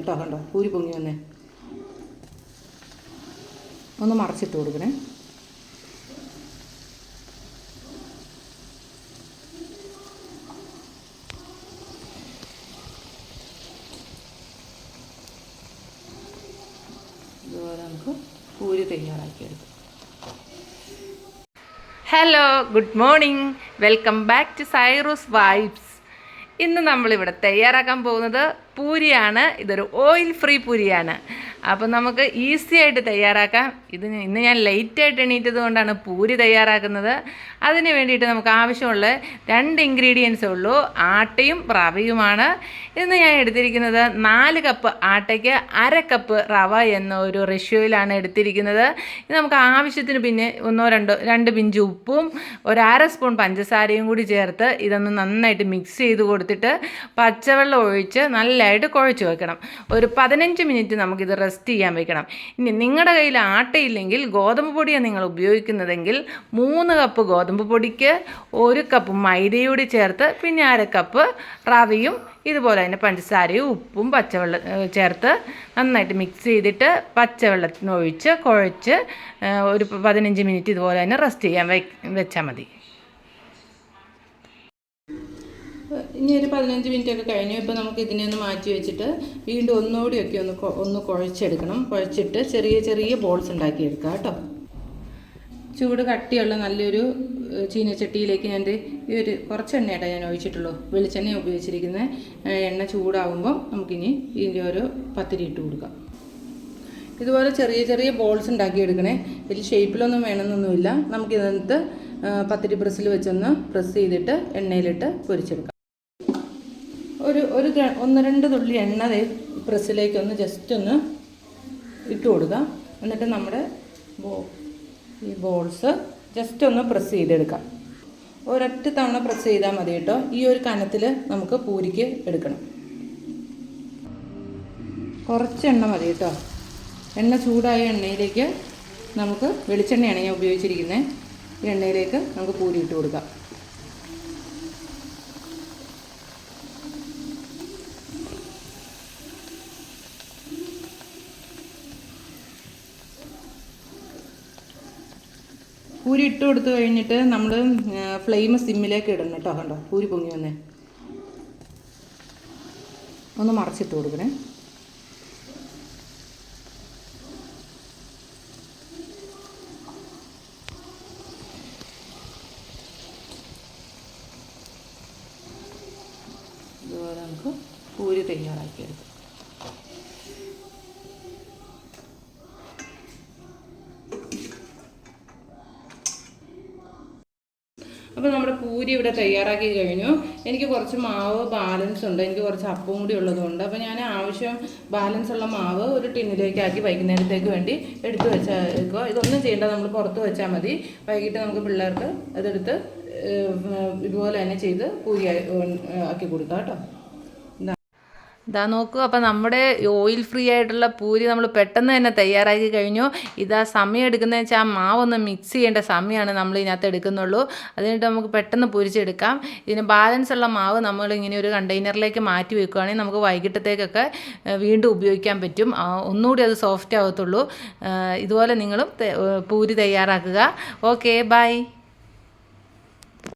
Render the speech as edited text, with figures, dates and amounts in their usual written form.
കേട്ടോ. കണ്ടോ പൂരി പൊങ്ങി വന്നേ. ഒന്ന് മറച്ചിട്ട് കൊടുക്കണേ. ഇതുപോലെ നമുക്ക് പൂരി തയ്യാറാക്കിയെടുക്കാം. Hello, good morning. Welcome back to Sairu's vibes. ഇന്ന് നമ്മളിവിടെ തയ്യാറാക്കാൻ പോകുന്നത് പൂരിയാണ്. ഇതൊരു ഓയിൽ ഫ്രീ പൂരിയാണ്. അപ്പം നമുക്ക് ഈസി ആയിട്ട് തയ്യാറാക്കാം. ഇന്ന് ഞാൻ ലേറ്റായിട്ട് എണീറ്റത് കൊണ്ടാണ് പൂരി തയ്യാറാക്കുന്നത്. അതിന് വേണ്ടിയിട്ട് നമുക്ക് ആവശ്യമുള്ള 2 ഇൻഗ്രീഡിയൻസേ ഉള്ളൂ. ആട്ടയും റവയുമാണ്. ഇന്ന് ഞാൻ എടുത്തിരിക്കുന്നത് 4 കപ്പ് ആട്ടയ്ക്ക് 1/2 കപ്പ് റവ എന്ന ഒരു റേഷ്യോയിലാണ് എടുത്തിരിക്കുന്നത്. ഇത് നമുക്ക് ആവശ്യത്തിന് പിന്നെ 2 പിഞ്ച് ഉപ്പും 1/2 സ്പൂൺ പഞ്ചസാരയും കൂടി ചേർത്ത് ഇതൊന്ന് നന്നായിട്ട് മിക്സ് ചെയ്ത് കൊടുത്തിട്ട് പച്ചവെള്ളം ഒഴിച്ച് നല്ലതായിട്ട് കുഴച്ച് വെക്കണം. ഒരു 15 മിനിറ്റ് നമുക്കിത് റെസ്റ്റ് ചെയ്യാൻ വെക്കണം. ഇനി നിങ്ങളുടെ കയ്യിൽ ആട്ടയില്ലെങ്കിൽ ഗോതമ്പ് പൊടിയാണ് നിങ്ങൾ ഉപയോഗിക്കുന്നതെങ്കിൽ 3 കപ്പ് ഗോതമ്പ് പൊടിക്ക് 1 കപ്പ് മൈദയൂടി ചേർത്ത് പിന്നെ 1/2 കപ്പ് റവയും ഇതുപോലെ തന്നെ പഞ്ചസാരയും ഉപ്പും പച്ചവെള്ളം ചേർത്ത് നന്നായിട്ട് മിക്സ് ചെയ്തിട്ട് പച്ചവെള്ളത്തിനൊഴിച്ച് കുഴച്ച് ഒരു 15 മിനിറ്റ് ഇതുപോലെ തന്നെ റെസ്റ്റ് ചെയ്യാൻ വെച്ചാൽ മതി. ഇനി ഒരു 15 മിനിറ്റ് ഒക്കെ കഴിഞ്ഞു. ഇപ്പോൾ നമുക്ക് ഇതിനെ ഒന്ന് മാറ്റി വെച്ചിട്ട് വീണ്ടും ഒന്നുകൂടിയൊക്കെ ഒന്ന് കുഴച്ചെടുക്കണം. കുഴച്ചിട്ട് ചെറിയ ചെറിയ ബോൾസ് ഉണ്ടാക്കിയെടുക്കുക കേട്ടോ. ചൂട് കട്ടിയുള്ള നല്ലൊരു ചീനച്ചട്ടിയിലേക്ക് ഞാൻ ഈ ഒരു കുറച്ച് എണ്ണയായിട്ടാണ് ഞാൻ ഒഴിച്ചിട്ടുള്ളൂ. വെളിച്ചെണ്ണ ഉപയോഗിച്ചിരിക്കുന്നത്. എണ്ണ ചൂടാകുമ്പം നമുക്കിനി ഇതിൻ്റെ ഒരു പത്തിരി ഇട്ട് കൊടുക്കാം. ഇതുപോലെ ചെറിയ ചെറിയ ബോൾസ് ഉണ്ടാക്കിയെടുക്കണേ. ഇതിൽ ഷേപ്പിലൊന്നും വേണമെന്നൊന്നുമില്ല. നമുക്കിതിനകത്ത് പത്തിരി പ്രസ്സിൽ വെച്ചൊന്ന് പ്രസ് ചെയ്തിട്ട് എണ്ണയിലിട്ട് പൊരിച്ചെടുക്കാം. ഒരു 1-2 തുള്ളി എണ്ണ പ്രസ്സിലേക്കൊന്ന് ജസ്റ്റ് ഒന്ന് ഇട്ട് കൊടുക്കാം. എന്നിട്ട് നമ്മുടെ ഈ ബോൾസ് ജസ്റ്റ് ഒന്ന് പ്രസ് ചെയ്തെടുക്കാം. ഒരൊറ്റ തവണ പ്രസ് ചെയ്താൽ മതി കേട്ടോ. ഈ ഒരു കനത്തിൽ നമുക്ക് പൂരിക്ക് എടുക്കണം. കുറച്ച് എണ്ണ മതി കേട്ടോ. എണ്ണ ചൂടായ എണ്ണയിലേക്ക് നമുക്ക് വെളിച്ചെണ്ണയാണ് ഞാൻ ഉപയോഗിച്ചിരിക്കുന്നത്. ഈ എണ്ണയിലേക്ക് നമുക്ക് പൂരി ഇട്ട് കൊടുക്കാം. പൂരി ഇട്ട് കൊടുത്തു കഴിഞ്ഞിട്ട് നമ്മൾ ഫ്ലെയിം സിമ്മിലേക്ക് ഇടണം കേട്ടോ. കണ്ടോ പൂരി പൊങ്ങി വന്നേ. ഒന്ന് മറച്ചിട്ട് കൊടുക്കണേ. ഇതുപോലെ നമുക്ക് പൂരി തയ്യാറാക്കിയെടുക്കാം. അപ്പോൾ നമ്മുടെ പൂരി ഇവിടെ തയ്യാറാക്കി കഴിഞ്ഞു. എനിക്ക് കുറച്ച് മാവ് ബാലൻസ് ഉണ്ട്. എനിക്ക് കുറച്ച് അപ്പം കൂടി ഉള്ളതുകൊണ്ട് അപ്പോൾ ഞാൻ ആവശ്യം ബാലൻസ് ഉള്ള മാവ് ഒരു ടിന്നിലേക്ക് ആക്കി വൈകുന്നേരത്തേക്ക് വേണ്ടി എടുത്ത് വെച്ചേക്കുക. ഇതൊന്നും ചെയ്യേണ്ട, നമ്മൾ പുറത്ത് വെച്ചാൽ മതി. വൈകിട്ട് നമുക്ക് പിള്ളേർക്ക് അതെടുത്ത് ഇതുപോലെ തന്നെ ചെയ്ത് പൂരി ആക്കി കൊടുക്കാം കേട്ടോ. ഇതാ നോക്കൂ. അപ്പോൾ നമ്മുടെ ഓയിൽ ഫ്രീ ആയിട്ടുള്ള പൂരി നമ്മൾ പെട്ടെന്ന് തന്നെ തയ്യാറാക്കി കഴിഞ്ഞു. ഇതാ സമയം എടുക്കുന്നതെന്ന് വെച്ചാൽ ആ മാവൊന്ന് മിക്സ് ചെയ്യേണ്ട സമയമാണ് നമ്മൾ ഇതിനകത്ത് എടുക്കുന്നുള്ളൂ. അതിനായിട്ട് നമുക്ക് പെട്ടെന്ന് പൊരിച്ചെടുക്കാം. ഇതിന് ബാലൻസ് ഉള്ള മാവ് നമ്മളിങ്ങനെ ഒരു കണ്ടെയ്നറിലേക്ക് മാറ്റി വെക്കുകയാണെങ്കിൽ നമുക്ക് വൈകിട്ടത്തേക്കൊക്കെ വീണ്ടും ഉപയോഗിക്കാൻ പറ്റും. ഒന്നുകൂടി അത് സോഫ്റ്റ് ആവത്തുള്ളൂ. ഇതുപോലെ നിങ്ങളും പൂരി തയ്യാറാക്കുക. Okay, by.